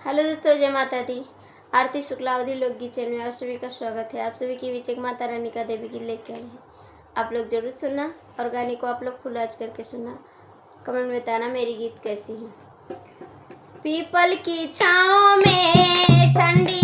Hello दोस्तों, जय माता दी। आरती शुक्लावधि लोकगीत चैनल में आप सभी का स्वागत है। आप सभी के बीच एक माता रानी का देवी गीत लेके आए हैं। आप लोग जरूर सुनना और गाने को आप लोग फुल आवाज करके सुनना। कमेंट में बताना मेरी गीत कैसी है। पीपल की छाँव में ठंडी